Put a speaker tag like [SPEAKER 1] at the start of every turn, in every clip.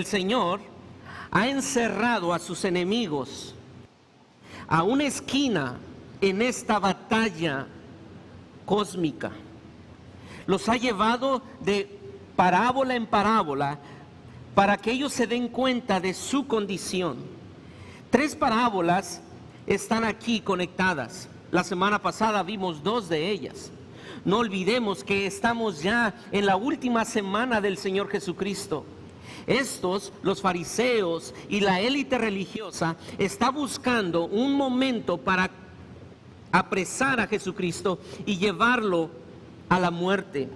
[SPEAKER 1] el Señor ha encerrado a sus enemigos a una esquina en esta batalla cósmica. Los ha llevado de parábola en parábola para que ellos se den cuenta de su condición. 3 parábolas están aquí conectadas. La semana pasada vimos 2 de ellas. No olvidemos que estamos ya en la última semana del Señor Jesucristo. Estos, los fariseos y la élite religiosa, está buscando un momento para apresar a Jesucristo y llevarlo a la muerte.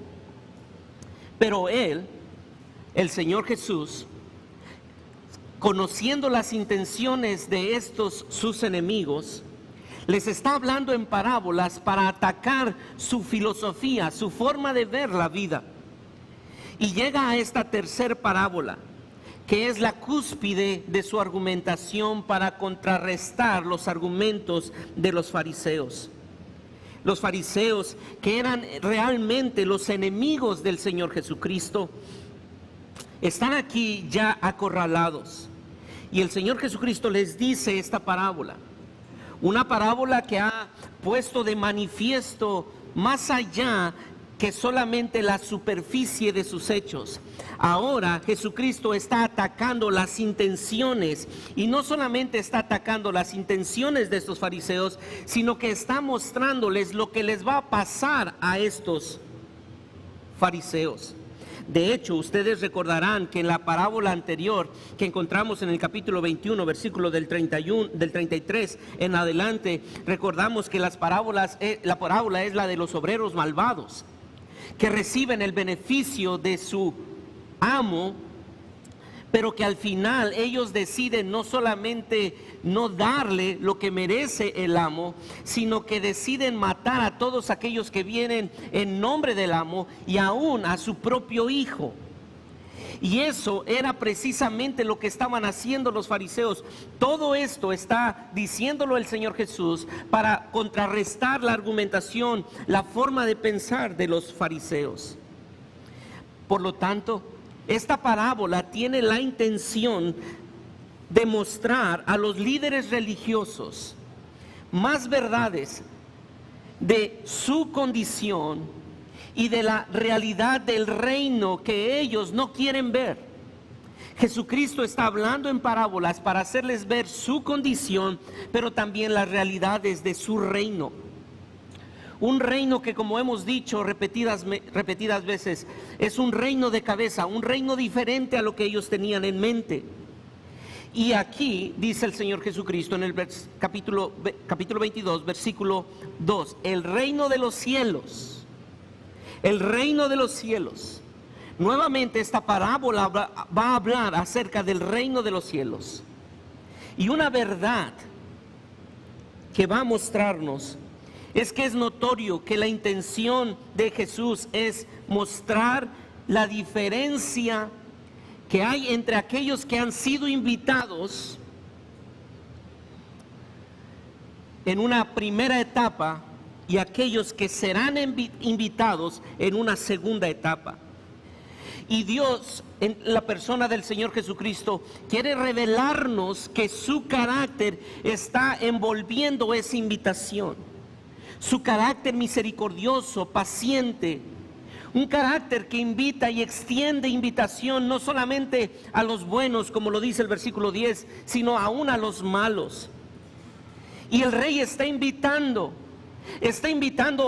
[SPEAKER 1] Pero Él, el Señor Jesús, conociendo las intenciones de estos sus enemigos, les está hablando en parábolas para atacar su filosofía, su forma de ver la vida. Y llega a esta tercera parábola, que es la cúspide de su argumentación para contrarrestar los argumentos de los fariseos. Los fariseos, que eran realmente los enemigos del Señor Jesucristo, están aquí ya acorralados. Y el Señor Jesucristo les dice esta parábola. Una parábola que ha puesto de manifiesto más allá que solamente la superficie de sus hechos. Ahora Jesucristo está atacando las intenciones, y no solamente está atacando las intenciones de estos fariseos, sino que está mostrándoles lo que les va a pasar a estos fariseos. De hecho, ustedes recordarán que en la parábola anterior que encontramos en el capítulo 21, versículo del 33 en adelante, recordamos que la parábola es la de los obreros malvados, que reciben el beneficio de su amo, pero que al final ellos deciden no solamente no darle lo que merece el amo, sino que deciden matar a todos aquellos que vienen en nombre del amo, y aún a su propio hijo. Y eso era precisamente lo que estaban haciendo los fariseos. Todo esto está diciéndolo el Señor Jesús para contrarrestar la argumentación, la forma de pensar de los fariseos. Por lo tanto, esta parábola tiene la intención de mostrar a los líderes religiosos más verdades de su condición y de la realidad del reino que ellos no quieren ver. Jesucristo está hablando en parábolas para hacerles ver su condición, pero también las realidades de su reino. Un reino que, como hemos dicho repetidas veces, es un reino de cabeza, un reino diferente a lo que ellos tenían en mente. Y aquí dice el Señor Jesucristo en el capítulo 22, versículo 2, el reino de los cielos. El reino de los cielos. Nuevamente esta parábola va a hablar acerca del reino de los cielos. Y una verdad que va a mostrarnos es que es notorio que la intención de Jesús es mostrar la diferencia que hay entre aquellos que han sido invitados en una primera etapa y aquellos que serán invitados en una segunda etapa. Y Dios, en la persona del Señor Jesucristo, quiere revelarnos que su carácter está envolviendo esa invitación. Su carácter misericordioso, paciente, un carácter que invita y extiende invitación no solamente a los buenos, como lo dice el versículo 10, sino aún a los malos. Y el Rey está invitando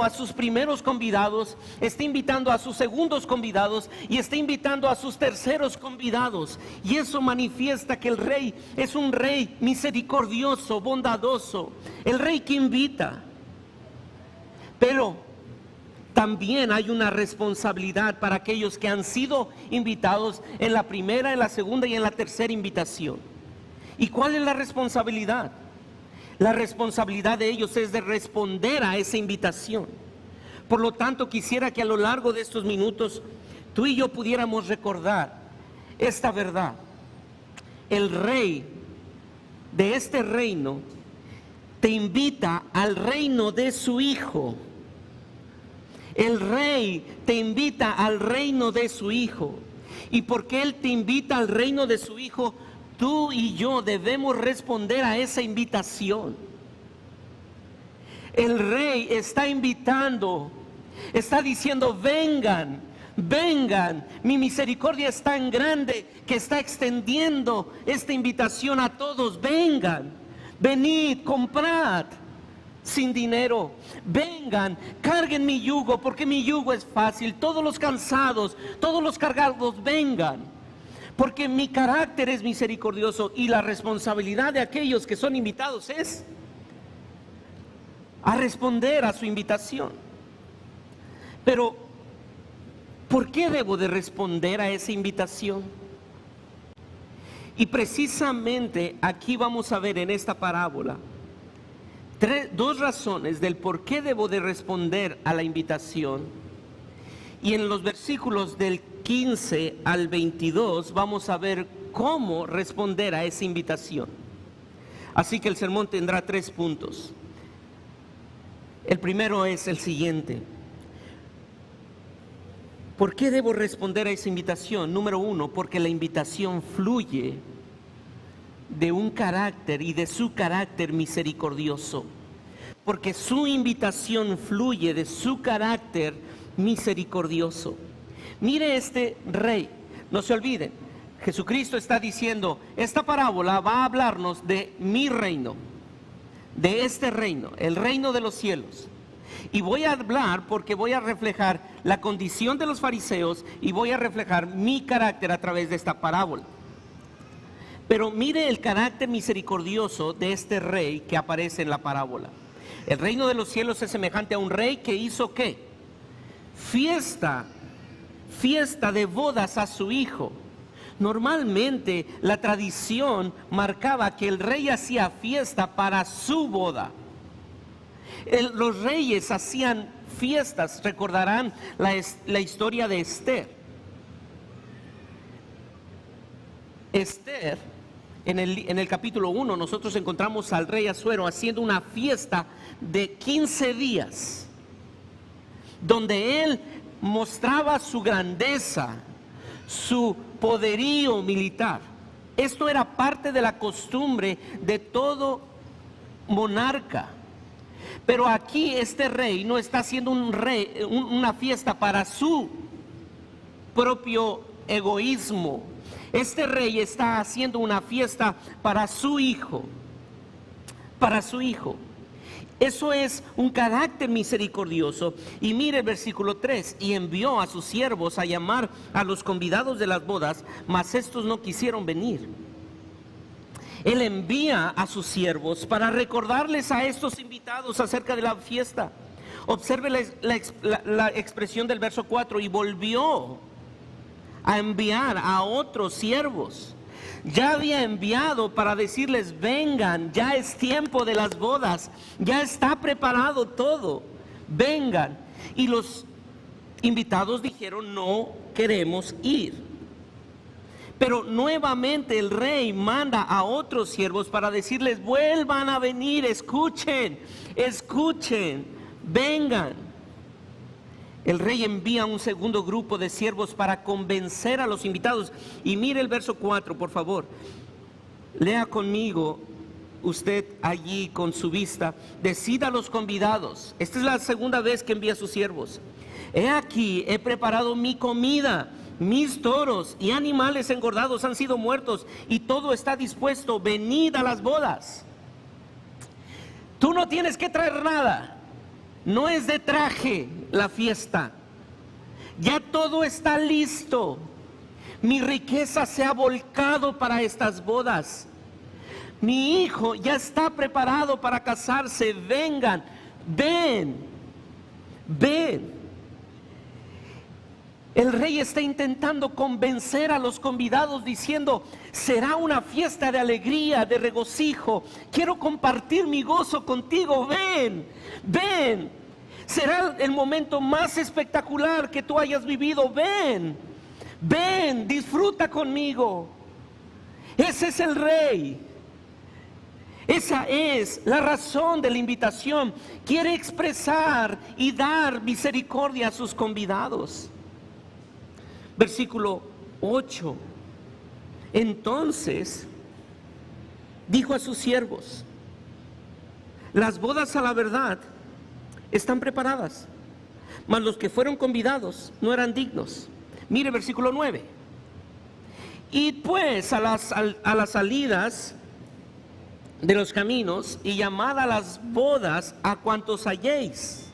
[SPEAKER 1] a sus primeros convidados, está invitando a sus segundos convidados y está invitando a sus terceros convidados. Y eso manifiesta que el Rey es un Rey misericordioso, bondadoso, el Rey que invita. Pero también hay una responsabilidad para aquellos que han sido invitados en la primera, en la segunda y en la tercera invitación. ¿Y cuál es la responsabilidad? La responsabilidad de ellos es de responder a esa invitación. Por lo tanto, quisiera que a lo largo de estos minutos tú y yo pudiéramos recordar esta verdad. El Rey de este reino te invita al reino de su Hijo. El Rey te invita al reino de su Hijo. y porque Él te invita al reino de su Hijo, tú y yo debemos responder a esa invitación. El Rey está invitando, está diciendo: vengan, vengan, mi misericordia es tan grande que está extendiendo esta invitación a todos. Vengan, venid, comprad sin dinero, vengan, carguen mi yugo, porque mi yugo es fácil. Todos los cansados, todos los cargados, vengan, porque mi carácter es misericordioso. Y la responsabilidad de aquellos que son invitados es a responder a su invitación. Pero ¿por qué debo de responder a esa invitación? Y precisamente aquí vamos a ver en esta parábola dos razones del por qué debo de responder a la invitación. Y en los versículos del 15 al 22 vamos a ver cómo responder a esa invitación. Así que el sermón tendrá 3 puntos. El primero es el siguiente: ¿por qué debo responder a esa invitación? Número 1, porque la invitación fluye de un carácter y de su carácter misericordioso. Porque su invitación fluye de su carácter misericordioso. Mire este rey, no se olviden, Jesucristo está diciendo: esta parábola va a hablarnos de mi reino, de este reino, el reino de los cielos. Y voy a hablar porque voy a reflejar la condición de los fariseos y voy a reflejar mi carácter a través de esta parábola. Pero mire el carácter misericordioso de este rey que aparece en la parábola. El reino de los cielos es semejante a un rey que hizo ¿qué? Fiesta de bodas a su hijo. Normalmente la tradición marcaba que el rey hacía fiesta para su boda. Los reyes hacían fiestas. Recordarán la historia de Esther. Esther, en el capítulo 1, nosotros encontramos al rey Asuero haciendo una fiesta de 15 días, donde él mostraba su grandeza, su poderío militar. Esto era parte de la costumbre de todo monarca. Pero aquí este rey no está haciendo una fiesta para su propio egoísmo. Este rey está haciendo una fiesta para su hijo. Para su hijo. Eso es un carácter misericordioso. Y mire el versículo 3: y envió a sus siervos a llamar a los convidados de las bodas, mas estos no quisieron venir. Él envía a sus siervos para recordarles a estos invitados acerca de la fiesta. Observe la expresión del verso 4: y volvió a enviar a otros siervos. Ya había enviado para decirles: vengan, ya es tiempo de las bodas, ya está preparado todo, vengan. Y los invitados dijeron: no queremos ir. Pero nuevamente el rey manda a otros siervos para decirles: vuelvan a venir, escuchen, vengan. El rey envía un segundo grupo de siervos para convencer a los invitados. Y mire el verso 4, por favor. Lea conmigo usted allí con su vista. Decida a los convidados. Esta es la segunda vez que envía a sus siervos: he aquí, he preparado mi comida. Mis toros y animales engordados han sido muertos y todo está dispuesto. Venid a las bodas. Tú no tienes que traer nada. No es de traje la fiesta. Ya todo está listo. Mi riqueza se ha volcado para estas bodas. Mi hijo ya está preparado para casarse. Vengan, ven. El rey está intentando convencer a los convidados diciendo: será una fiesta de alegría, de regocijo. Quiero compartir mi gozo contigo. Ven. Será el momento más espectacular que tú hayas vivido. Ven, disfruta conmigo. Ese es el rey. Esa es la razón de la invitación. Quiere expresar y dar misericordia a sus convidados. Versículo 8. Entonces dijo a sus siervos: las bodas a la verdad están preparadas, mas los que fueron convidados no eran dignos. Mire versículo 9. Y pues a las salidas de los caminos, y llamad a las bodas a cuantos halléis.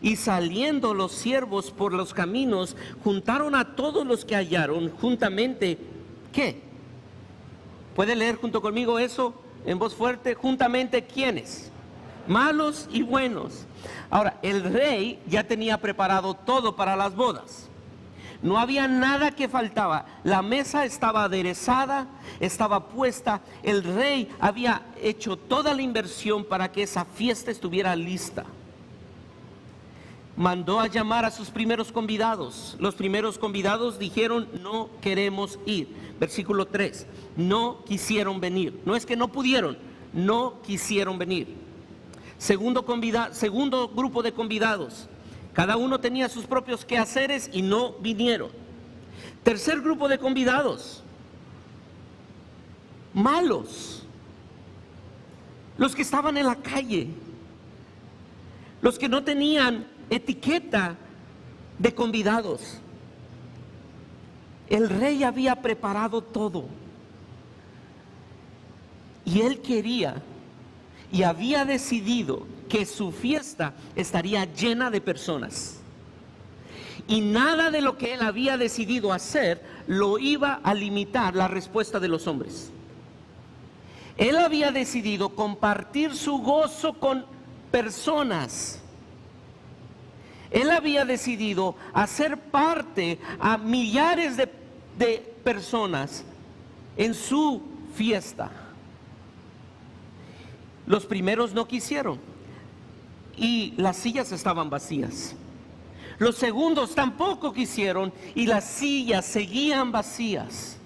[SPEAKER 1] Y saliendo los siervos por los caminos, juntaron a todos los que hallaron juntamente. ¿Qué? ¿Puede leer junto conmigo eso en voz fuerte? Juntamente, ¿quiénes? Malos y buenos. Ahora, el rey ya tenía preparado todo para las bodas. No había nada que faltaba. La mesa estaba aderezada, estaba puesta. El rey había hecho toda la inversión para que esa fiesta estuviera lista. Mandó a llamar a sus primeros convidados. Los primeros convidados dijeron: no queremos ir. Versículo 3. No quisieron venir. No es que no pudieron, no quisieron venir. Segundo grupo de convidados. Cada uno tenía sus propios quehaceres y no vinieron. Tercer grupo de convidados. Malos. Los que estaban en la calle. Los que no tenían etiqueta de convidados. El rey había preparado todo. Y él quería y había decidido que su fiesta estaría llena de personas. Y nada de lo que él había decidido hacer lo iba a limitar la respuesta de los hombres. Él había decidido compartir su gozo con personas. Él había decidido hacer parte a millares de personas en su fiesta. Los primeros no quisieron y las sillas estaban vacías. Los segundos tampoco quisieron y las sillas seguían vacías.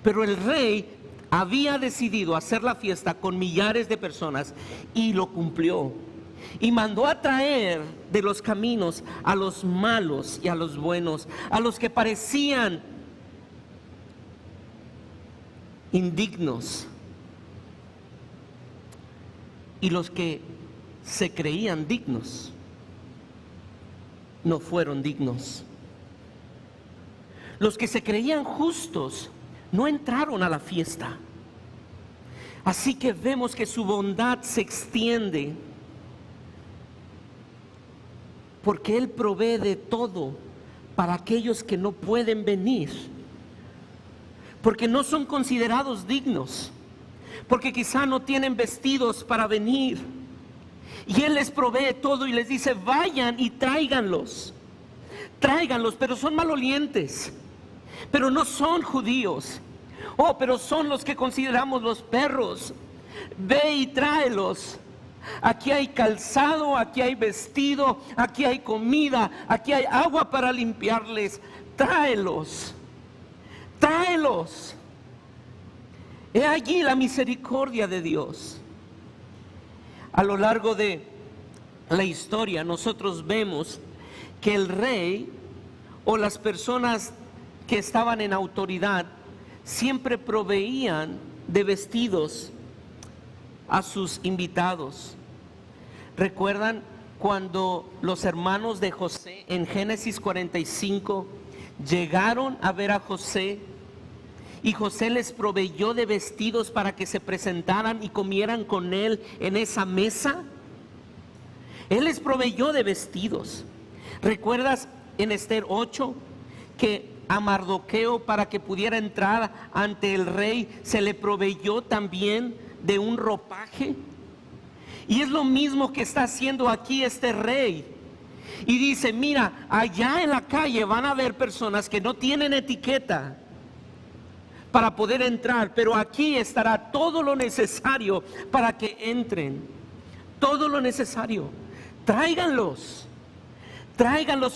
[SPEAKER 1] Pero el rey había decidido hacer la fiesta con millares de personas y lo cumplió. Y mandó a traer de los caminos a los malos y a los buenos, a los que parecían indignos y los que se creían dignos no fueron dignos. Los que se creían justos no entraron a la fiesta. Así que vemos que su bondad se extiende, porque Él provee de todo para aquellos que no pueden venir, porque no son considerados dignos, porque quizá no tienen vestidos para venir. Y Él les provee todo y les dice: vayan y tráiganlos, pero son malolientes, pero no son judíos. Oh, pero son los que consideramos los perros. Ve y tráelos. Aquí hay calzado, aquí hay vestido, aquí hay comida, aquí hay agua para limpiarles. Tráelos. He allí la misericordia de Dios. A lo largo de la historia nosotros vemos que el rey o las personas que estaban en autoridad siempre proveían de vestidos a sus invitados. ¿Recuerdan cuando los hermanos de José en Génesis 45 llegaron a ver a José? Y José les proveyó de vestidos para que se presentaran y comieran con él en esa mesa. Él les proveyó de vestidos. ¿Recuerdas en Esther 8 que a Mardoqueo, para que pudiera entrar ante el rey, se le proveyó también de un ropaje? Y es lo mismo que está haciendo aquí este rey. Y dice: mira, allá en la calle van a haber personas que no tienen etiqueta para poder entrar, pero aquí estará todo lo necesario para que entren. Todo lo necesario. Tráiganlos,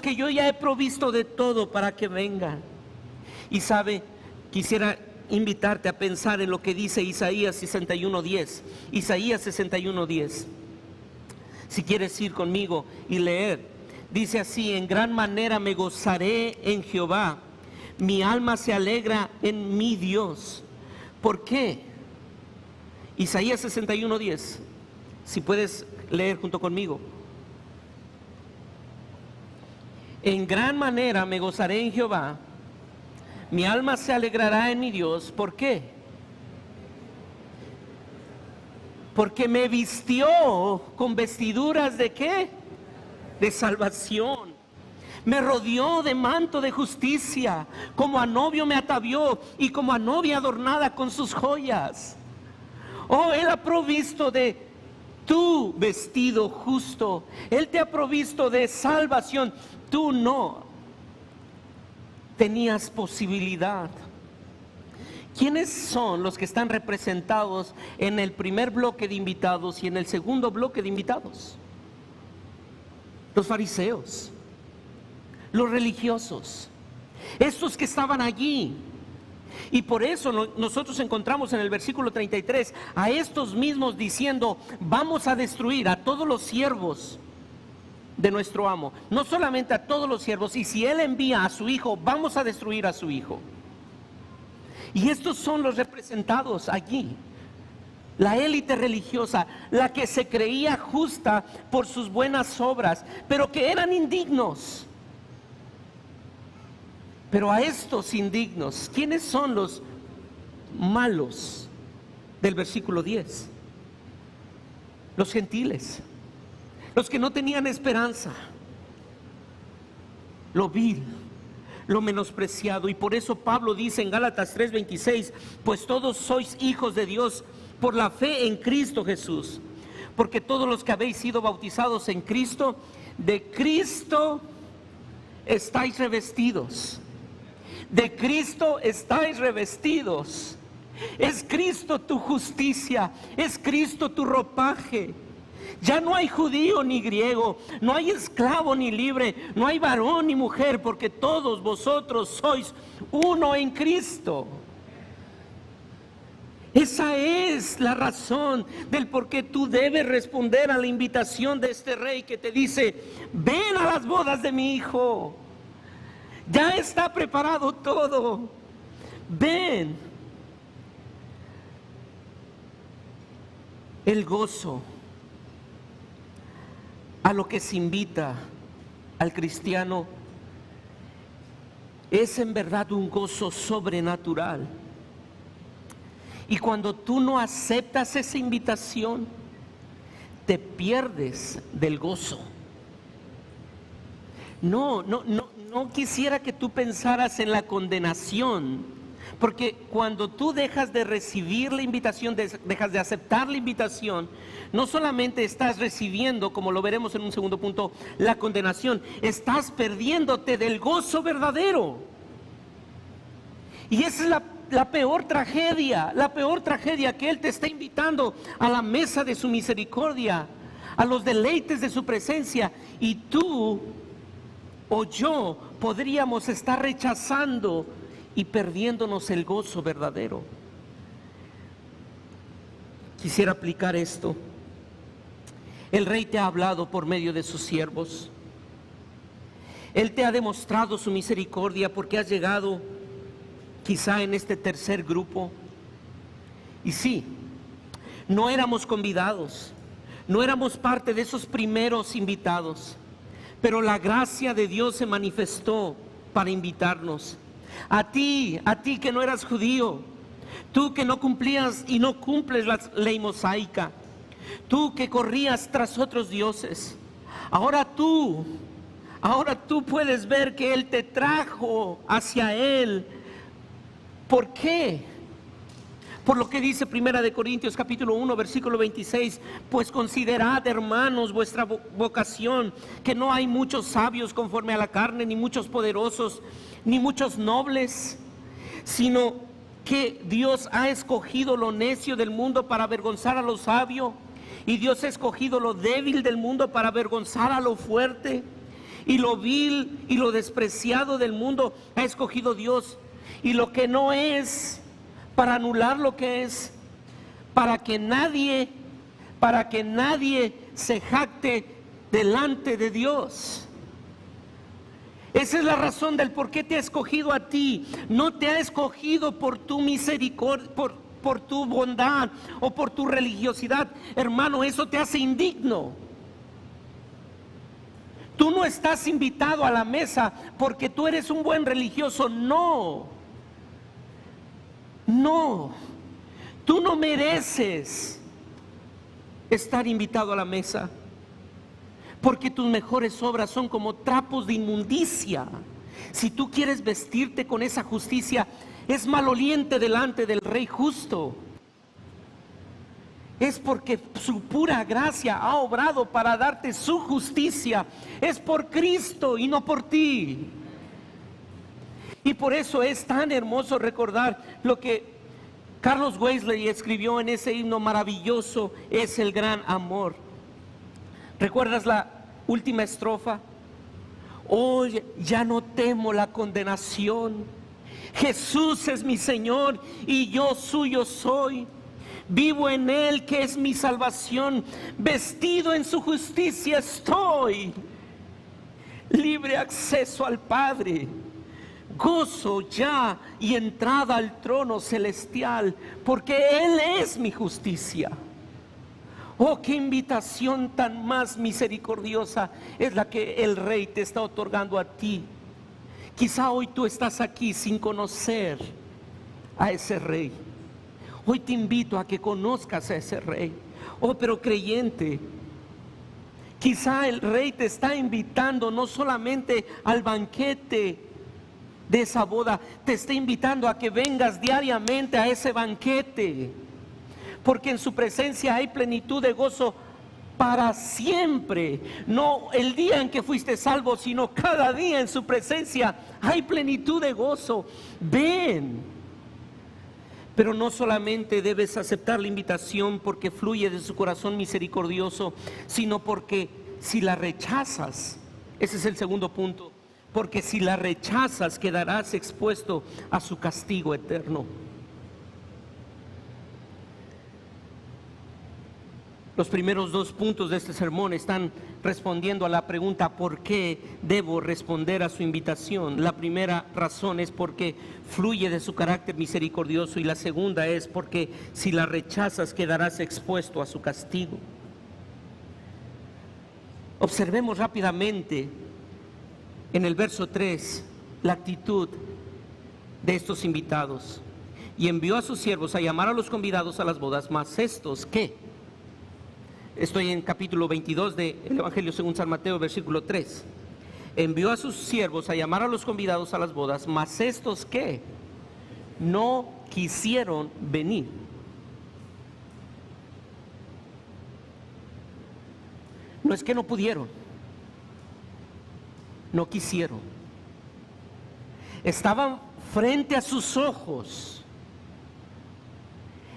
[SPEAKER 1] que yo ya he provisto de todo para que vengan. Y sabe, quisiera invitarte a pensar en lo que dice Isaías 61:10. Isaías 61:10. Si quieres ir conmigo y leer, dice así: en gran manera me gozaré en Jehová, Mi alma se alegra en mi Dios. ¿Por qué? Isaías 61:10. Si puedes leer junto conmigo. En gran manera me gozaré en Jehová. Mi alma se alegrará en mi Dios. ¿Por qué? Porque me vistió con vestiduras ¿de qué? De salvación. Me rodeó de manto de justicia. Como a novio me atavió y como a novia adornada con sus joyas. Oh, Él ha provisto de tu vestido justo. Él te ha provisto de salvación. Tú no tenías posibilidad. ¿Quiénes son los que están representados en el primer bloque de invitados y en el segundo bloque de invitados? Los fariseos, los religiosos, estos que estaban allí. Y por eso nosotros encontramos en el versículo 33 a estos mismos diciendo: vamos a destruir a todos los siervos de nuestro amo, no solamente a todos los siervos, y si él envía a su hijo, vamos a destruir a su hijo. Y estos son los representados allí, la élite religiosa, la que se creía justa por sus buenas obras, pero que eran indignos. Pero a estos indignos, ¿quiénes son los malos del versículo 10? Los gentiles, los que no tenían esperanza, lo vil, lo menospreciado. Y por eso Pablo dice en Gálatas 3:26: pues todos sois hijos de Dios por la fe en Cristo Jesús, porque todos los que habéis sido bautizados en Cristo, de Cristo estáis revestidos. De Cristo estáis revestidos. Es Cristo tu justicia, es Cristo tu ropaje. Ya no hay judío ni griego, no hay esclavo ni libre, no hay varón ni mujer, porque todos vosotros sois uno en Cristo. Esa es la razón del por qué tú debes responder a la invitación de este rey que te dice: ven a las bodas de mi hijo. Ya está preparado todo. Ven. El gozo a lo que se invita al cristiano es en verdad un gozo sobrenatural. Y cuando tú no aceptas esa invitación, te pierdes del gozo. No quisiera que tú pensaras en la condenación, porque cuando tú dejas de recibir la invitación, dejas de aceptar la invitación, no solamente estás recibiendo, como lo veremos en un segundo punto, la condenación, estás perdiéndote del gozo verdadero. Y esa es la peor tragedia, que Él te está invitando a la mesa de su misericordia, a los deleites de su presencia, y tú o yo podríamos estar rechazando y perdiéndonos el gozo verdadero. Quisiera aplicar esto. El rey te ha hablado por medio de sus siervos. Él te ha demostrado su misericordia porque has llegado quizá en este tercer grupo. Y sí, no éramos convidados, no éramos parte de esos primeros invitados, pero la gracia de Dios se manifestó para invitarnos. A ti que no eras judío, tú que no cumplías y no cumples la ley mosaica, tú que corrías tras otros dioses, ahora tú puedes ver que Él te trajo hacia Él. ¿Por qué? Por lo que dice Primera de Corintios capítulo 1 versículo 26: pues considerad, hermanos, vuestra vocación, que no hay muchos sabios conforme a la carne, ni muchos poderosos, ni muchos nobles, sino que Dios ha escogido lo necio del mundo para avergonzar a lo sabio, y Dios ha escogido lo débil del mundo para avergonzar a lo fuerte, y lo vil y lo despreciado del mundo ha escogido Dios, y lo que no es, para anular lo que es, para que nadie se jacte delante de Dios. Esa es la razón del por qué te ha escogido a ti. No te ha escogido por tu misericordia, por tu bondad o por tu religiosidad. Hermano, eso te hace indigno. Tú no estás invitado a la mesa porque tú eres un buen religioso. No. No. Tú no mereces estar invitado a la mesa, porque tus mejores obras son como trapos de inmundicia. Si tú quieres vestirte con esa justicia, es maloliente delante del Rey justo. Es porque su pura gracia ha obrado para darte su justicia. Es por Cristo y no por ti. Y por eso es tan hermoso recordar lo que Carlos Wesley escribió en ese himno maravilloso: es el gran amor. ¿Recuerdas la última estrofa? Hoy ya no temo la condenación. Jesús es mi Señor y yo suyo soy. Vivo en Él, que es mi salvación. Vestido en su justicia estoy. Libre acceso al Padre. Gozo ya y entrada al trono celestial, porque Él es mi justicia. Oh, qué invitación tan más misericordiosa es la que el Rey te está otorgando a ti. Quizá hoy tú estás aquí sin conocer a ese Rey. Hoy te invito a que conozcas a ese Rey. Oh, pero creyente, quizá el Rey te está invitando no solamente al banquete de esa boda, te está invitando a que vengas diariamente a ese banquete, porque en su presencia hay plenitud de gozo para siempre. No el día en que fuiste salvo, sino cada día en su presencia hay plenitud de gozo. Ven. Pero no solamente debes aceptar la invitación porque fluye de su corazón misericordioso, sino porque si la rechazas, ese es el segundo punto, porque si la rechazas quedarás expuesto a su castigo eterno. Los primeros dos puntos de este sermón están respondiendo a la pregunta: ¿por qué debo responder a su invitación? La primera razón es porque fluye de su carácter misericordioso, y la segunda es porque si la rechazas quedarás expuesto a su castigo. Observemos rápidamente en el verso 3 la actitud de estos invitados. Y envió a sus siervos a llamar a los convidados a las bodas, mas estos, ¿qué? Estoy en capítulo 22 del Evangelio según San Mateo, versículo 3. Envió a sus siervos a llamar a los convidados a las bodas, mas estos, ¿qué? No quisieron venir. No es que no pudieron, no quisieron. Estaban frente a sus ojos.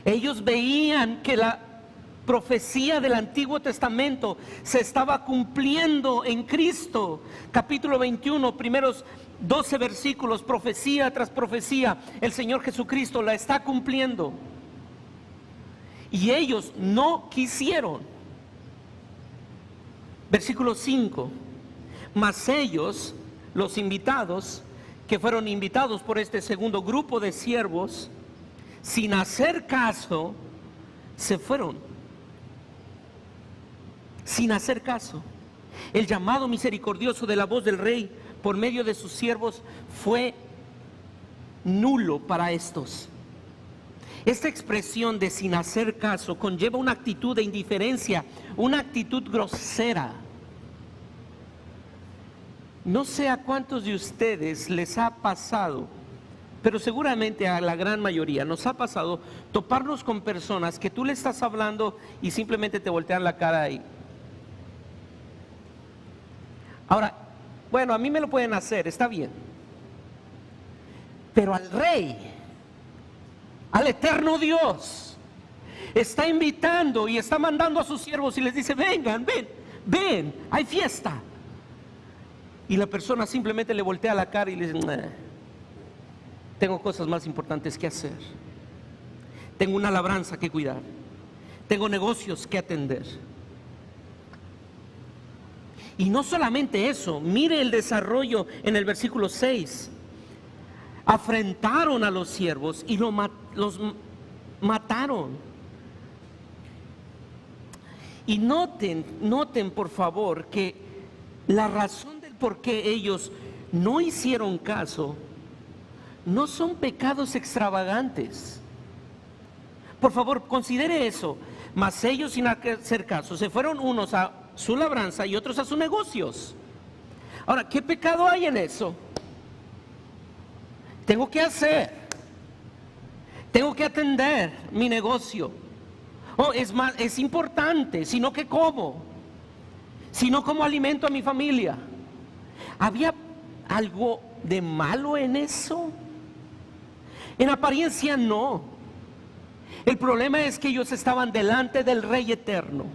[SPEAKER 1] Ellos veían que la profecía del Antiguo Testamento se estaba cumpliendo en Cristo. Capítulo 21, primeros 12 versículos, profecía tras profecía, el Señor Jesucristo la está cumpliendo. Y ellos no quisieron. Versículo 5. Mas ellos, los invitados, que fueron invitados por este segundo grupo de siervos, sin hacer caso, se fueron. Sin hacer caso. El llamado misericordioso de la voz del Rey por medio de sus siervos fue nulo para estos. Esta expresión de sin hacer caso conlleva una actitud de indiferencia, una actitud grosera. No sé a cuántos de ustedes les ha pasado, pero seguramente a la gran mayoría nos ha pasado toparnos con personas que tú le estás hablando y simplemente te voltean la cara y... Ahora, bueno, a mí me lo pueden hacer, está bien. Pero al Rey, al eterno Dios, está invitando y está mandando a sus siervos y les dice: vengan, ven, hay fiesta. Y la persona simplemente le voltea la cara y le dice: tengo cosas más importantes que hacer. Tengo una labranza que cuidar. Tengo negocios que atender. Y no solamente eso, mire el desarrollo en el versículo 6. Afrentaron a los siervos y los mataron. Y noten por favor que la razón del por qué ellos no hicieron caso no son pecados extravagantes. Por favor, considere eso. Mas ellos, sin hacer caso, se fueron unos a su labranza y otros a sus negocios. Ahora, ¿qué pecado hay en eso? Tengo que hacer, tengo que atender mi negocio. Oh, es importante, sino que como, sino como alimento a mi familia. ¿Había algo de malo en eso? En apariencia no. El problema es que ellos estaban delante del Rey Eterno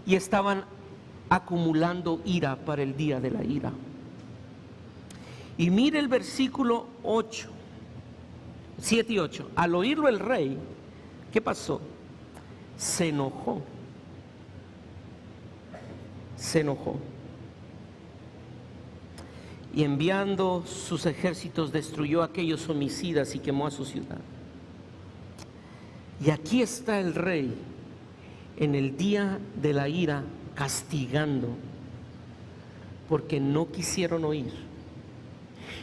[SPEAKER 1] y estaban acumulando ira para el día de la ira. Y mire el versículo 8, 7 y 8. Al oírlo el rey, ¿qué pasó? Se enojó. Se enojó. Y enviando sus ejércitos destruyó a aquellos homicidas y quemó a su ciudad. Y aquí está el rey en el día de la ira castigando porque no quisieron oír.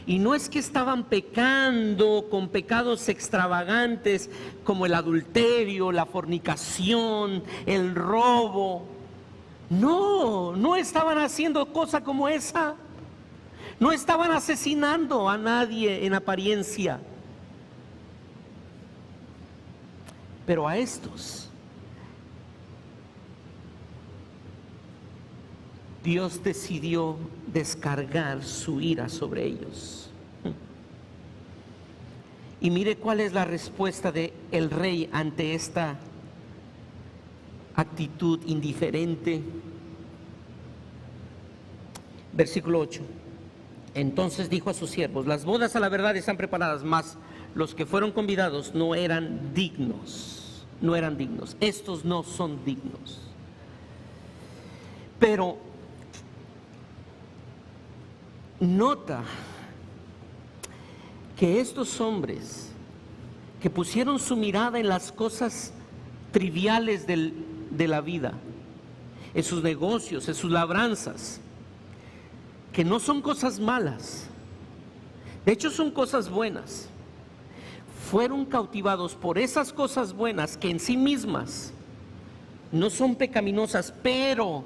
[SPEAKER 1] Y no es que estaban pecando con pecados extravagantes como el adulterio, la fornicación, el robo. No, no estaban haciendo cosa como esa. No estaban asesinando a nadie en apariencia. Pero a estos, Dios decidió descargar su ira sobre ellos. Y mire cuál es la respuesta del rey ante esta actitud indiferente. Versículo 8. Entonces dijo a sus siervos: las bodas a la verdad están preparadas, mas los que fueron convidados no eran dignos. No eran dignos. Estos no son dignos. Pero nota que estos hombres que pusieron su mirada en las cosas triviales de la vida, en sus negocios, en sus labranzas, que no son cosas malas, de hecho son cosas buenas, fueron cautivados por esas cosas buenas que en sí mismas no son pecaminosas, pero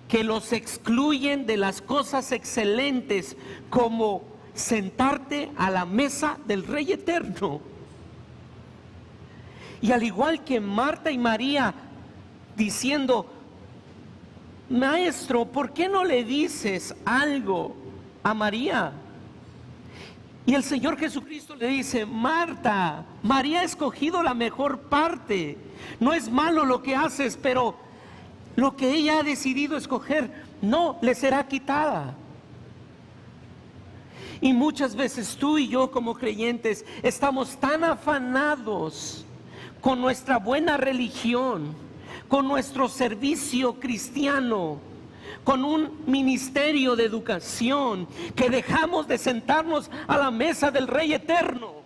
[SPEAKER 1] que los excluyen de las cosas excelentes, como sentarte a la mesa del Rey Eterno. Y al igual que Marta y María diciendo: Maestro, ¿por qué no le dices algo a María? Y el Señor Jesucristo le dice: Marta, María ha escogido la mejor parte. No es malo lo que haces, pero lo que ella ha decidido escoger no le será quitada. Y muchas veces tú y yo como creyentes estamos tan afanados con nuestra buena religión, con nuestro servicio cristiano, con un ministerio de educación, que dejamos de sentarnos a la mesa del Rey Eterno.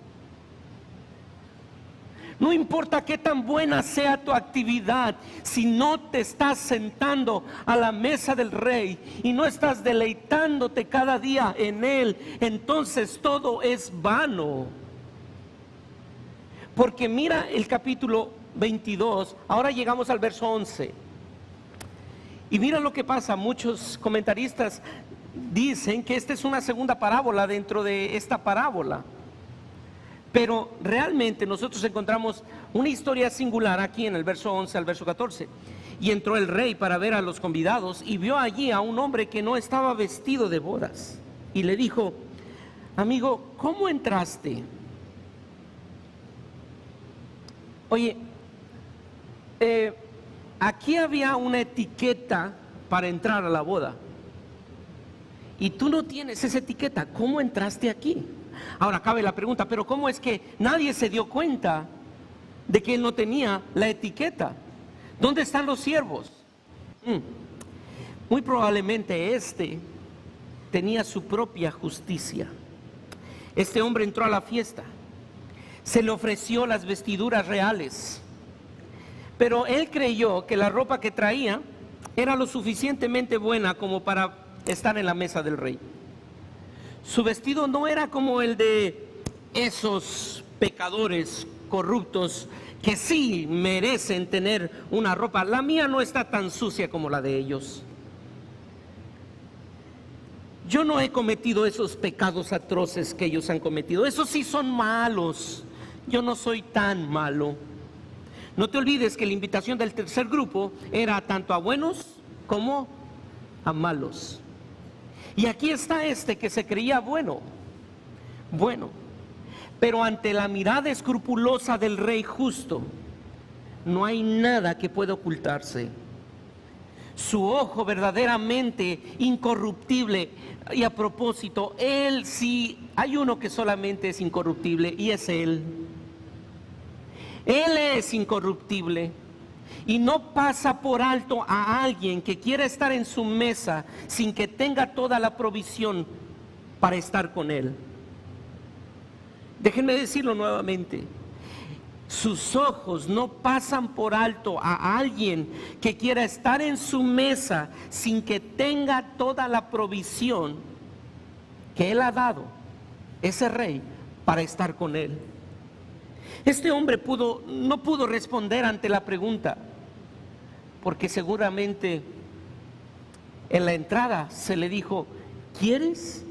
[SPEAKER 1] No importa qué tan buena sea tu actividad, si no te estás sentando a la mesa del Rey y no estás deleitándote cada día en Él, entonces todo es vano. Porque mira el capítulo 22, ahora llegamos al verso 11. Y mira lo que pasa. Muchos comentaristas dicen que esta es una segunda parábola dentro de esta parábola. Pero realmente nosotros encontramos una historia singular aquí en el verso 11 al verso 14. Y entró el rey para ver a los convidados y vio allí a un hombre que no estaba vestido de bodas. Y le dijo: amigo, ¿cómo entraste? Oye, aquí había una etiqueta para entrar a la boda. Y tú no tienes esa etiqueta. ¿Cómo entraste aquí? Ahora cabe la pregunta: ¿pero cómo es que nadie se dio cuenta de que él no tenía la etiqueta? ¿Dónde están los siervos? Muy probablemente este tenía su propia justicia. Este hombre entró a la fiesta, se le ofreció las vestiduras reales, pero él creyó que la ropa que traía era lo suficientemente buena como para estar en la mesa del rey. Su vestido no era como el de esos pecadores corruptos que sí merecen tener una ropa. La mía no está tan sucia como la de ellos. Yo no he cometido esos pecados atroces que ellos han cometido. Esos sí son malos. Yo no soy tan malo. No te olvides que la invitación del tercer grupo era tanto a buenos como a malos. Y aquí está este que se creía bueno, pero ante la mirada escrupulosa del rey justo, no hay nada que pueda ocultarse. Su ojo verdaderamente incorruptible. Y a propósito, él sí, hay uno que solamente es incorruptible y es él. Él es incorruptible y no pasa por alto a alguien que quiera estar en su mesa sin que tenga toda la provisión para estar con él. Déjenme decirlo nuevamente. Sus ojos no pasan por alto a alguien que quiera estar en su mesa sin que tenga toda la provisión que él ha dado, ese rey, para estar con él. Este hombre no pudo responder ante la pregunta, porque seguramente en la entrada se le dijo: ¿quieres?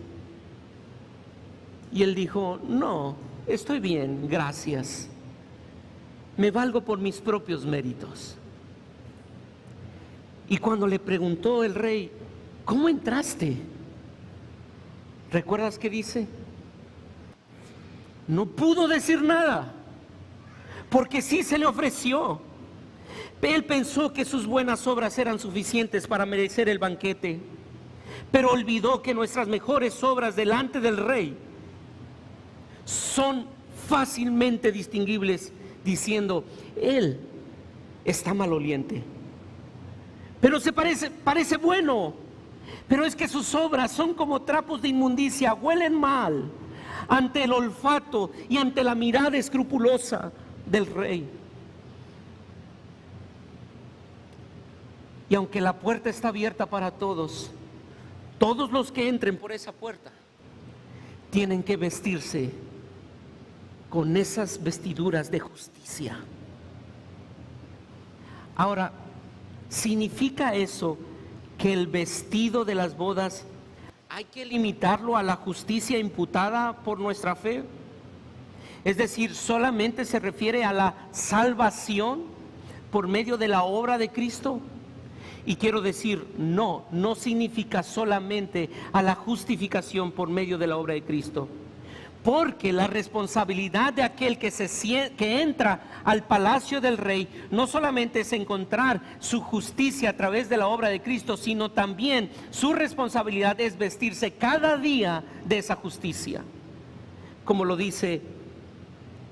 [SPEAKER 1] Y él dijo: no, estoy bien, gracias. Me valgo por mis propios méritos. Y cuando le preguntó el rey: ¿cómo entraste? ¿Recuerdas qué dice? No pudo decir nada, porque sí se le ofreció. Él pensó que sus buenas obras eran suficientes para merecer el banquete, pero olvidó que nuestras mejores obras delante del rey son fácilmente distinguibles, diciendo: él está maloliente, pero parece bueno, pero es que sus obras son como trapos de inmundicia, huelen mal ante el olfato y ante la mirada escrupulosa del rey. Y aunque la puerta está abierta para todos, todos los que entren por esa puerta tienen que vestirse con esas vestiduras de justicia. Ahora, ¿significa eso que el vestido de las bodas hay que limitarlo a la justicia imputada por nuestra fe? Es decir, ¿solamente se refiere a la salvación por medio de la obra de Cristo? Y quiero decir, no significa solamente a la justificación por medio de la obra de Cristo. Porque la responsabilidad de aquel que entra al palacio del rey no solamente es encontrar su justicia a través de la obra de Cristo, sino también su responsabilidad es vestirse cada día de esa justicia, como lo dice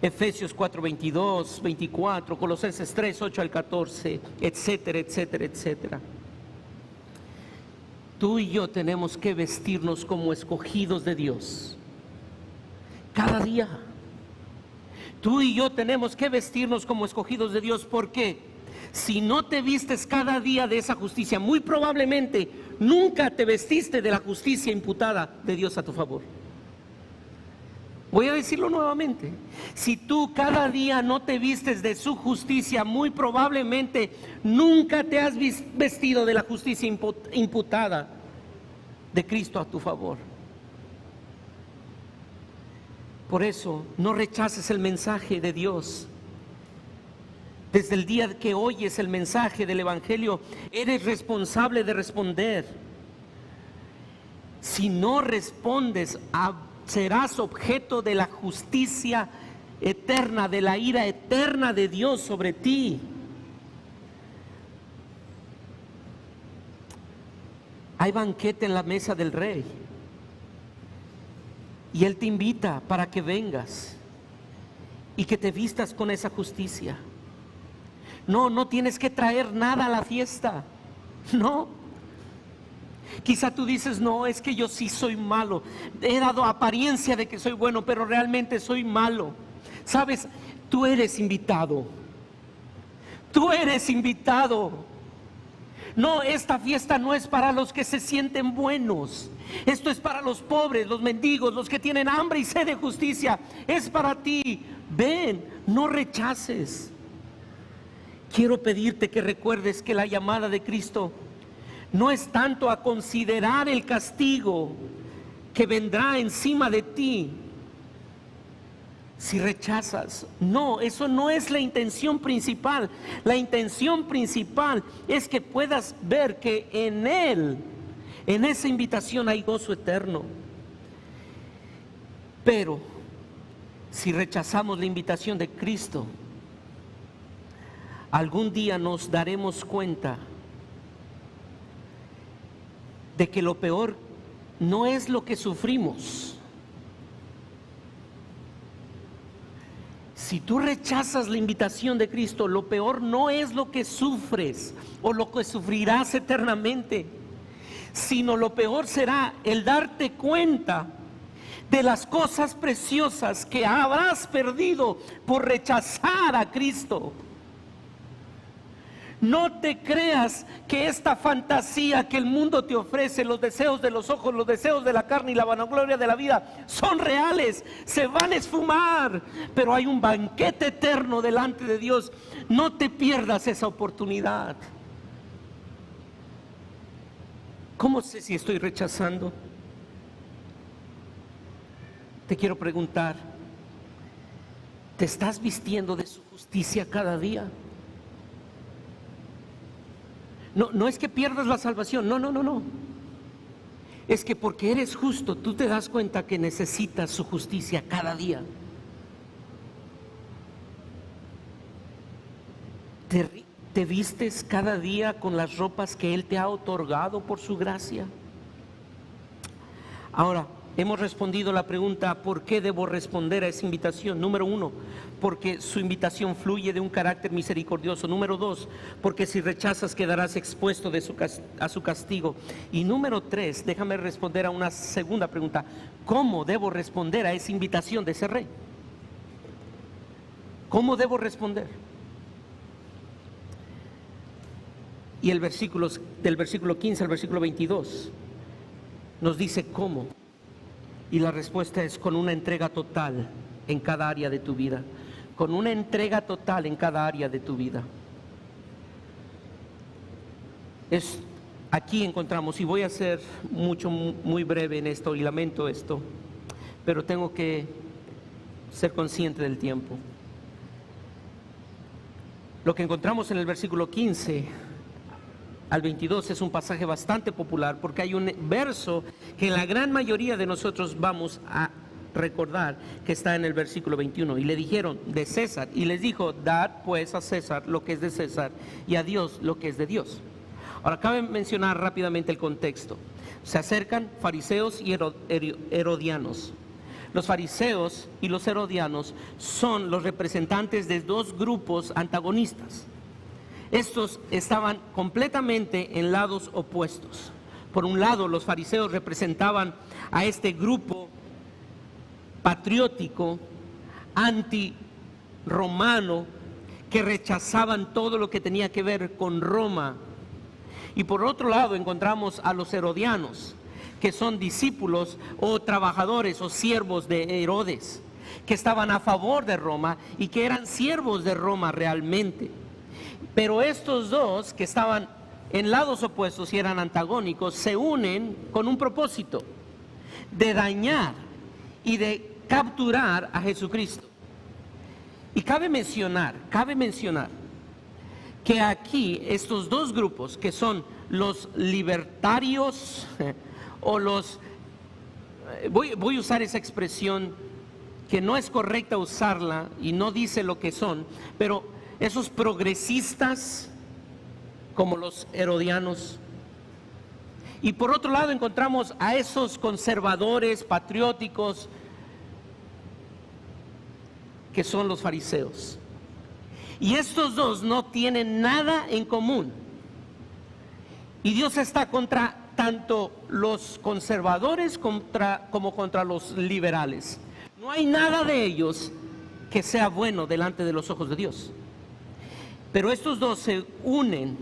[SPEAKER 1] Efesios 4, 22, 24, Colosenses 3, 8 al 14, etcétera, etcétera, etcétera. Tú y yo tenemos que vestirnos como escogidos de Dios cada día. Tú y yo tenemos que vestirnos como escogidos de Dios, porque si no te vistes cada día de esa justicia, muy probablemente nunca te vestiste de la justicia imputada de Dios a tu favor. Voy a decirlo nuevamente: si tú cada día no te vistes de su justicia, muy probablemente nunca te has vestido de la justicia imputada de Cristo a tu favor. Por eso, no rechaces el mensaje de Dios. Desde el día que oyes el mensaje del Evangelio, eres responsable de responder. Si no respondes, serás objeto de la justicia eterna, de la ira eterna de Dios sobre ti. Hay banquete en la mesa del rey y Él te invita para que vengas y que te vistas con esa justicia. No tienes que traer nada a la fiesta. No. Quizá tú dices, no, es que yo sí soy malo. He dado apariencia de que soy bueno, pero realmente soy malo. Sabes, tú eres invitado. Tú eres invitado. No, esta fiesta no es para los que se sienten buenos. Esto es para los pobres, los mendigos, los que tienen hambre y sed de justicia. Es para ti. Ven, no rechaces. Quiero pedirte que recuerdes que la llamada de Cristo no es tanto a considerar el castigo que vendrá encima de ti si rechazas. No, eso no es la intención principal. La intención principal es que puedas ver que en Él, en esa invitación, hay gozo eterno. Pero si rechazamos la invitación de Cristo, algún día nos daremos cuenta de que lo peor no es lo que sufrimos. Si tú rechazas la invitación de Cristo, lo peor no es lo que sufres o lo que sufrirás eternamente, sino lo peor será el darte cuenta de las cosas preciosas que habrás perdido por rechazar a Cristo. No te creas que esta fantasía que el mundo te ofrece, los deseos de los ojos, los deseos de la carne y la vanagloria de la vida, son reales, se van a esfumar, pero hay un banquete eterno delante de Dios. No te pierdas esa oportunidad. ¿Cómo sé si estoy rechazando? Te quiero preguntar, ¿te estás vistiendo de su justicia cada día? No es que pierdas la salvación, no. Es que porque eres justo, tú te das cuenta que necesitas su justicia cada día. ¿Te vistes cada día con las ropas que Él te ha otorgado por su gracia? Ahora, hemos respondido la pregunta, ¿por qué debo responder a esa invitación? Número 1, porque su invitación fluye de un carácter misericordioso. Número 2, porque si rechazas quedarás expuesto a su castigo. Y número 3, déjame responder a una segunda pregunta. ¿Cómo debo responder a esa invitación de ese rey? ¿Cómo debo responder? Y del versículo 15 al versículo 22 nos dice cómo. Y la respuesta es con una entrega total en cada área de tu vida. Con una entrega total en cada área de tu vida. Aquí encontramos, y voy a ser muy breve en esto, y lamento esto, pero tengo que ser consciente del tiempo. Lo que encontramos en el versículo 15 al 22 es un pasaje bastante popular, porque hay un verso que la gran mayoría de nosotros vamos a recordar, que está en el versículo 21. Y le dijeron de César, y les dijo: dad pues a César lo que es de César, y a Dios lo que es de Dios. Ahora cabe mencionar rápidamente el contexto. Se acercan fariseos y herodianos. Los fariseos y los herodianos son los representantes de dos grupos antagonistas. Estos estaban completamente en lados opuestos. Por un lado, los fariseos representaban a este grupo patriótico, anti-romano, que rechazaban todo lo que tenía que ver con Roma. Y por otro lado encontramos a los herodianos, que son discípulos o trabajadores o siervos de Herodes, que estaban a favor de Roma y que eran siervos de Roma realmente. Pero estos dos, que estaban en lados opuestos y eran antagónicos, se unen con un propósito de dañar y de capturar a Jesucristo. Y cabe mencionar que aquí estos dos grupos, que son los libertarios o los, voy a usar esa expresión que no es correcta usarla y no dice lo que son, pero esos progresistas como los herodianos. Y por otro lado encontramos a esos conservadores patrióticos que son los fariseos. Y estos dos no tienen nada en común. Y Dios está contra tanto los conservadores como contra los liberales. No hay nada de ellos que sea bueno delante de los ojos de Dios. Pero estos dos se unen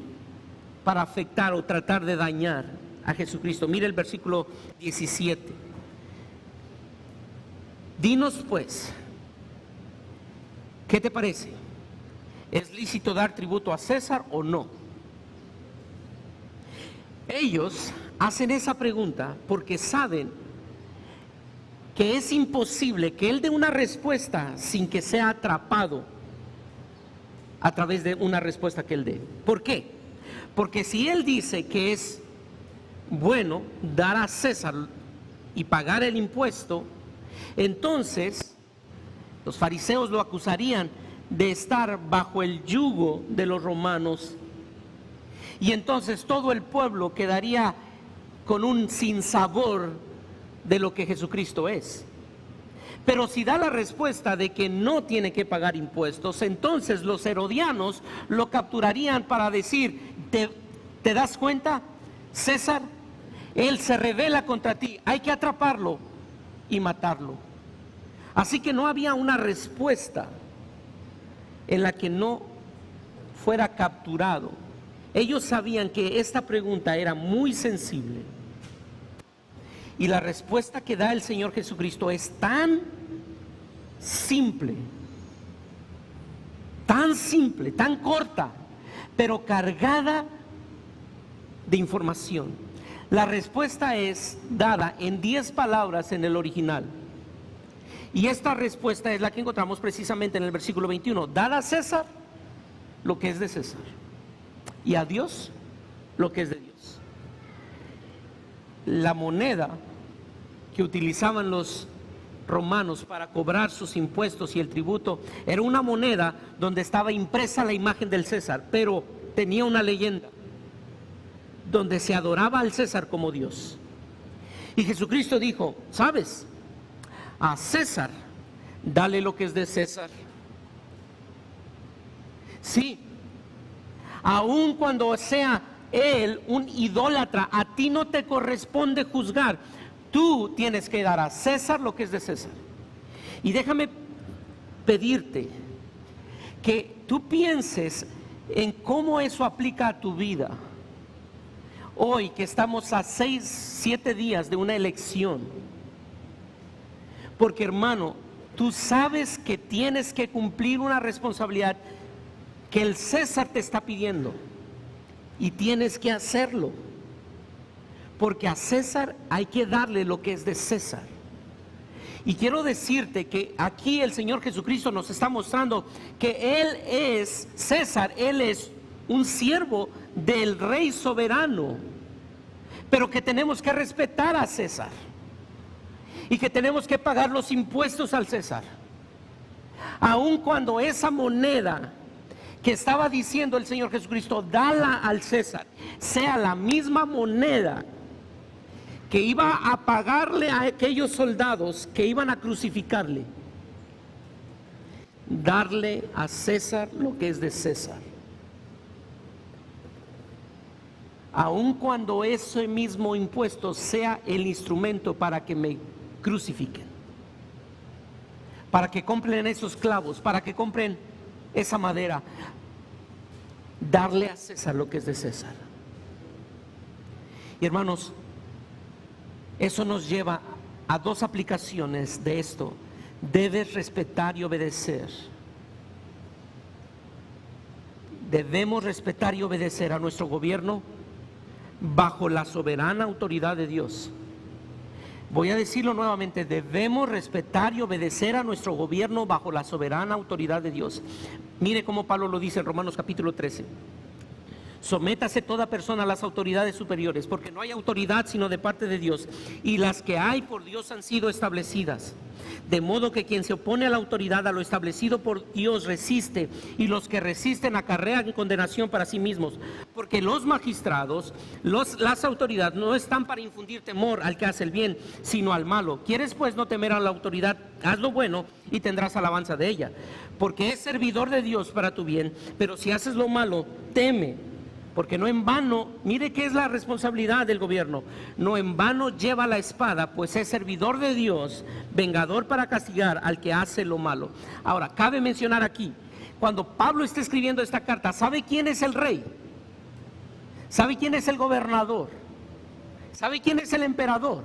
[SPEAKER 1] para afectar o tratar de dañar a Jesucristo. Mire el versículo 17. Dinos pues, ¿qué te parece? ¿Es lícito dar tributo a César o no? Ellos hacen esa pregunta porque saben que es imposible que él dé una respuesta sin que sea atrapado a través de una respuesta que él dé. ¿Por qué? Porque si él dice que es bueno dar a César y pagar el impuesto, entonces los fariseos lo acusarían de estar bajo el yugo de los romanos, y entonces todo el pueblo quedaría con un sinsabor de lo que Jesucristo es. Pero si da la respuesta de que no tiene que pagar impuestos, entonces los herodianos lo capturarían para decir: ¿te das cuenta, César? Él se rebela contra ti, hay que atraparlo y matarlo. Así que no había una respuesta en la que no fuera capturado. Ellos sabían que esta pregunta era muy sensible, y la respuesta que da el Señor Jesucristo es tan simple, tan corta, pero cargada de información. La respuesta es dada en 10 palabras en el original. Y esta respuesta es la que encontramos precisamente en el versículo 21. Dad a César lo que es de César, y a Dios lo que es de Dios. La moneda que utilizaban los romanos para cobrar sus impuestos y el tributo era una moneda donde estaba impresa la imagen del César, pero tenía una leyenda donde se adoraba al César como Dios. Y Jesucristo dijo: ¿sabes? A César dale lo que es de César. Sí, aun cuando sea él un idólatra, a ti no te corresponde juzgar. Tú tienes que dar a César lo que es de César. Y déjame pedirte que tú pienses en cómo eso aplica a tu vida. Hoy que estamos a 6-7 días de una elección. Porque, hermano, tú sabes que tienes que cumplir una responsabilidad que el César te está pidiendo, y tienes que hacerlo, porque a César hay que darle lo que es de César. Y quiero decirte que aquí el Señor Jesucristo nos está mostrando que Él es César, Él es un siervo del Rey soberano, pero que tenemos que respetar a César y que tenemos que pagar los impuestos al César, aun cuando esa moneda que estaba diciendo el Señor Jesucristo, dala al César, sea la misma moneda que iba a pagarle a aquellos soldados que iban a crucificarle. Darle a César lo que es de César, aun cuando ese mismo impuesto sea el instrumento para que me crucifiquen, para que compren esos clavos, para que compren esa madera. Darle a César lo que es de César. Y hermanos, eso nos lleva a dos aplicaciones de esto. Debes respetar y obedecer. Debemos respetar y obedecer a nuestro gobierno bajo la soberana autoridad de Dios. Voy a decirlo nuevamente: debemos respetar y obedecer a nuestro gobierno bajo la soberana autoridad de Dios. Mire cómo Pablo lo dice en Romanos capítulo 13. Sométase toda persona a las autoridades superiores, porque no hay autoridad sino de parte de Dios, y las que hay por Dios han sido establecidas. De modo que quien se opone a la autoridad, a lo establecido por Dios, resiste, y los que resisten acarrean condenación para sí mismos. Porque los magistrados, las autoridades no están para infundir temor al que hace el bien, sino al malo. ¿Quieres pues no temer a la autoridad? Haz lo bueno y tendrás alabanza de ella, porque es servidor de Dios para tu bien. Pero si haces lo malo, teme, Porque no en vano, mire qué es la responsabilidad del gobierno. No en vano lleva la espada, pues es servidor de Dios, vengador para castigar al que hace lo malo. Ahora, cabe mencionar aquí, cuando Pablo está escribiendo esta carta, ¿sabe quién es el rey? ¿Sabe quién es el gobernador? ¿Sabe quién es el emperador?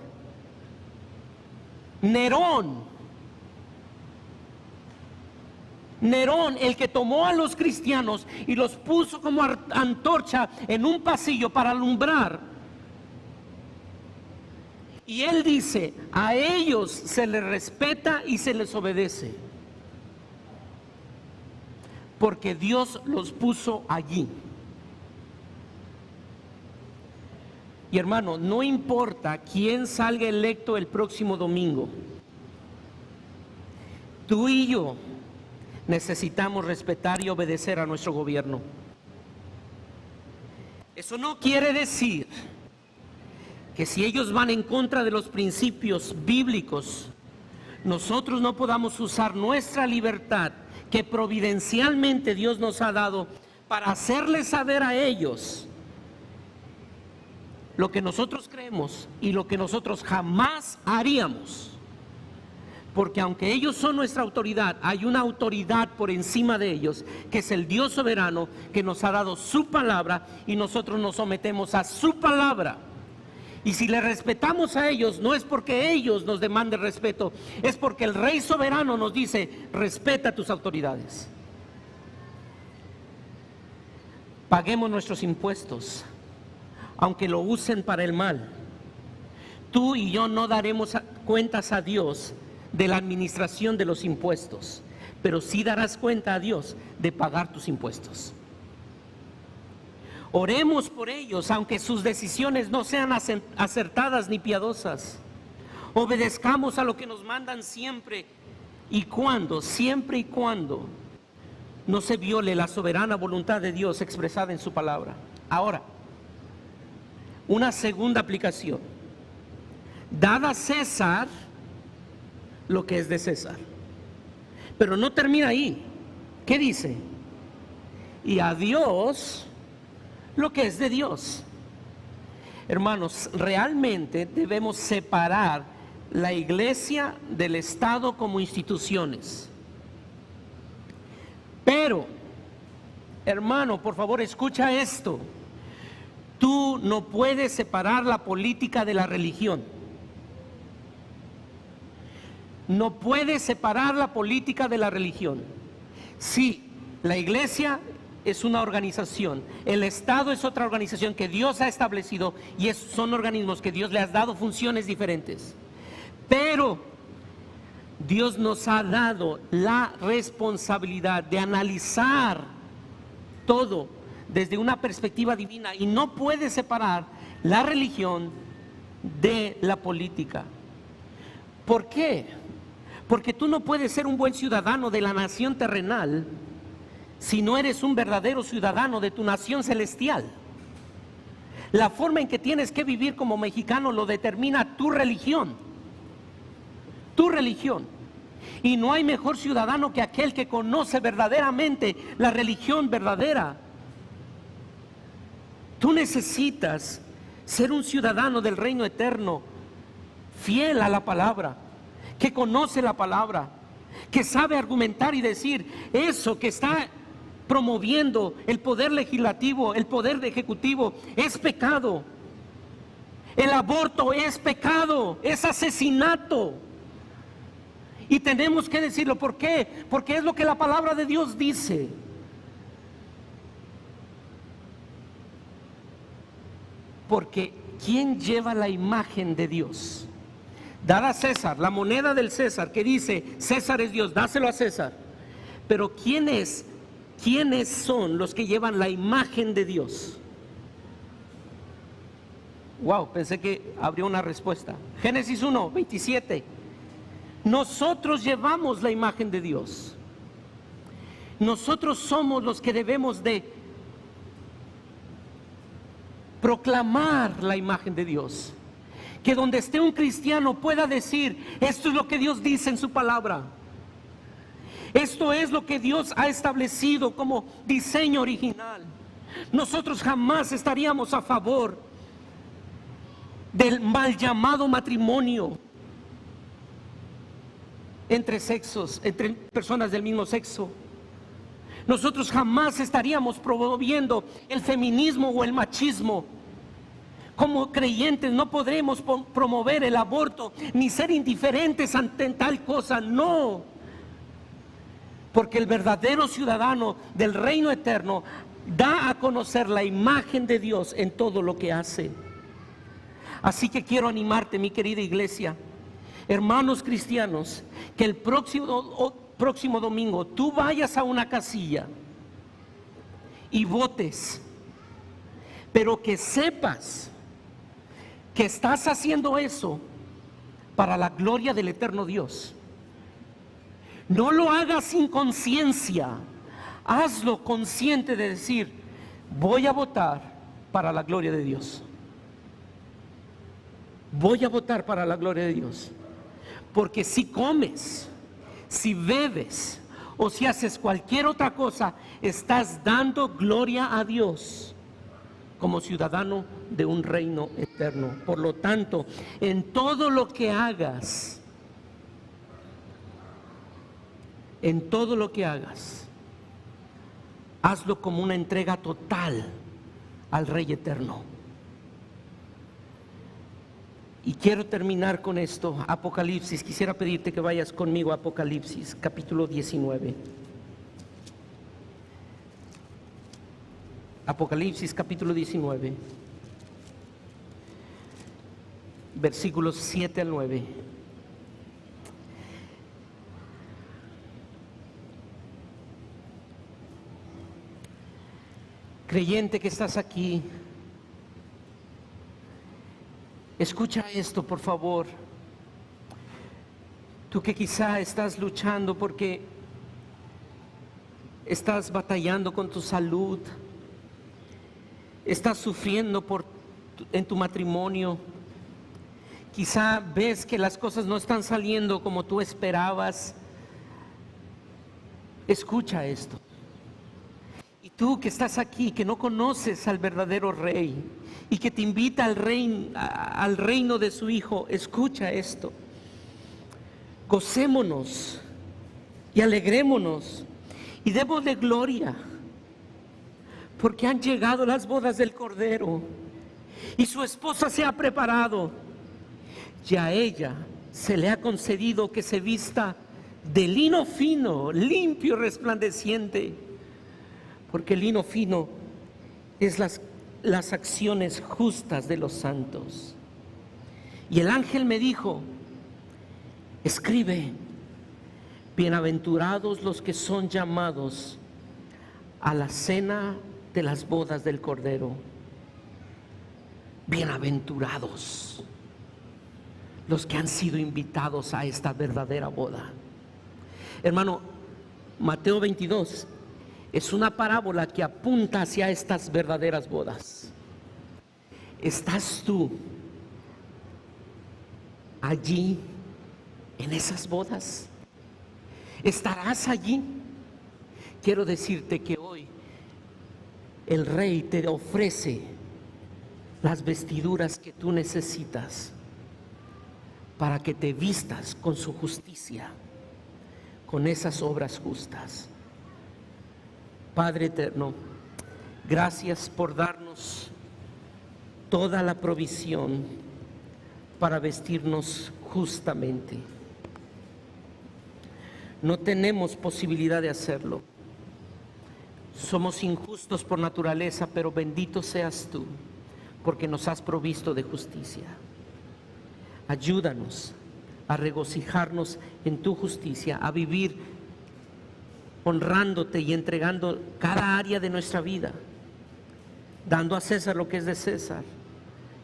[SPEAKER 1] Nerón. Nerón, el que tomó a los cristianos y los puso como antorcha en un pasillo para alumbrar. Y él dice, a ellos se les respeta y se les obedece, porque Dios los puso allí. Y hermano, no importa quién salga electo el próximo domingo, tú y yo necesitamos respetar y obedecer a nuestro gobierno. Eso no quiere decir que si ellos van en contra de los principios bíblicos, nosotros no podamos usar nuestra libertad que providencialmente Dios nos ha dado para hacerles saber a ellos lo que nosotros creemos y lo que nosotros jamás haríamos. Porque aunque ellos son nuestra autoridad, hay una autoridad por encima de ellos, que es el Dios soberano, que nos ha dado su palabra y nosotros nos sometemos a su palabra. Y si le respetamos a ellos, no es porque ellos nos demanden respeto, es porque el Rey soberano nos dice, respeta a tus autoridades. Paguemos nuestros impuestos, aunque lo usen para el mal. Tú y yo no daremos cuentas a Dios de la administración de los impuestos, pero sí darás cuenta a Dios de pagar tus impuestos. Oremos por ellos, aunque sus decisiones no sean acertadas ni piadosas. Obedezcamos a lo que nos mandan siempre y cuando no se viole la soberana voluntad de Dios expresada en su palabra. Ahora, una segunda aplicación: dad a César lo que es de César. Pero no termina ahí. ¿Qué dice? Y a Dios lo que es de Dios. Hermanos, realmente debemos separar la iglesia del Estado como instituciones. Pero, hermano, por favor, escucha esto. Tú no puedes separar la política de la religión. No puedes separar la política de la religión. Sí, la iglesia es una organización, el Estado es otra organización que Dios ha establecido y son organismos que Dios le ha dado funciones diferentes. Pero Dios nos ha dado la responsabilidad de analizar todo desde una perspectiva divina y no puedes separar la religión de la política. ¿Por qué? Porque tú no puedes ser un buen ciudadano de la nación terrenal si no eres un verdadero ciudadano de tu nación celestial. La forma en que tienes que vivir como mexicano lo determina tu religión. Tu religión. Y no hay mejor ciudadano que aquel que conoce verdaderamente la religión verdadera. Tú necesitas ser un ciudadano del reino eterno, fiel a la palabra, que conoce la palabra, que sabe argumentar y decir eso que está promoviendo el poder legislativo, el poder ejecutivo, es pecado. El aborto es pecado, es asesinato. Y tenemos que decirlo. ¿Por qué? Porque es lo que la palabra de Dios dice. Porque ¿quién lleva la imagen de Dios? Dad a César, la moneda del César, que dice César es Dios, dáselo a César. Pero ¿quiénes son los que llevan la imagen de Dios? Wow, pensé que habría una respuesta. Génesis 1, 27. Nosotros llevamos la imagen de Dios. Nosotros somos los que debemos de proclamar la imagen de Dios. Que donde esté un cristiano pueda decir, esto es lo que Dios dice en su palabra. Esto es lo que Dios ha establecido como diseño original. Nosotros jamás estaríamos a favor del mal llamado matrimonio entre sexos, entre personas del mismo sexo. Nosotros jamás estaríamos promoviendo el feminismo o el machismo. Como creyentes no podremos promover el aborto ni ser indiferentes ante tal cosa, no. Porque el verdadero ciudadano del reino eterno da a conocer la imagen de Dios en todo lo que hace. Así que quiero animarte, mi querida iglesia, hermanos cristianos, que el próximo domingo tú vayas a una casilla y votes, pero que sepas que estás haciendo eso para la gloria del eterno Dios. No lo hagas sin conciencia, hazlo consciente de decir: voy a votar para la gloria de Dios. Voy a votar para la gloria de Dios. Porque si comes, si bebes o si haces cualquier otra cosa, estás dando gloria a Dios como ciudadano de un reino eterno. Por lo tanto, en todo lo que hagas, hazlo como una entrega total al Rey eterno. Y quiero terminar con esto. Apocalipsis, quisiera pedirte que vayas conmigo a Apocalipsis, capítulo 19. Apocalipsis, capítulo 19, versículos 7 al 9. Creyente que estás aquí, escucha esto, por favor. Tú que quizá estás luchando porque estás batallando con tu salud, estás sufriendo en tu matrimonio, quizá ves que las cosas no están saliendo como tú esperabas. Escucha esto. Y tú que estás aquí, que no conoces al verdadero Rey y que te invita al reino de su Hijo, escucha esto. Gocémonos y alegrémonos y démosle gloria, porque han llegado las bodas del Cordero y su esposa se ha preparado, y a ella se le ha concedido que se vista de lino fino, limpio y resplandeciente, porque el lino fino es las acciones justas de los santos. Y el ángel me dijo: escribe, bienaventurados los que son llamados a la cena de las bodas del Cordero. Bienaventurados los que han sido invitados a esta verdadera boda. Hermano, Mateo 22 es una parábola que apunta hacia estas verdaderas bodas. ¿Estás tú allí en esas bodas? ¿Estarás allí? Quiero decirte que hoy el Rey te ofrece las vestiduras que tú necesitas para que te vistas con su justicia, con esas obras justas. Padre eterno, gracias por darnos toda la provisión para vestirnos justamente. No tenemos posibilidad de hacerlo. Somos injustos por naturaleza, pero bendito seas tú, porque nos has provisto de justicia. Ayúdanos a regocijarnos en tu justicia, a vivir honrándote y entregando cada área de nuestra vida, dando a César lo que es de César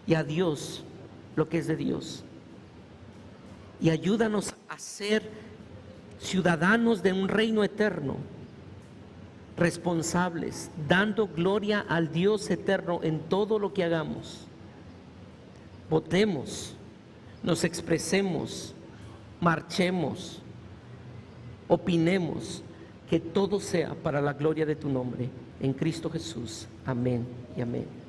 [SPEAKER 1] y a Dios lo que es de Dios. Y ayúdanos a ser ciudadanos de un reino eterno, responsables, dando gloria al Dios eterno en todo lo que hagamos. Votemos, nos expresemos, marchemos, opinemos, que todo sea para la gloria de tu nombre, en Cristo Jesús. Amén y amén.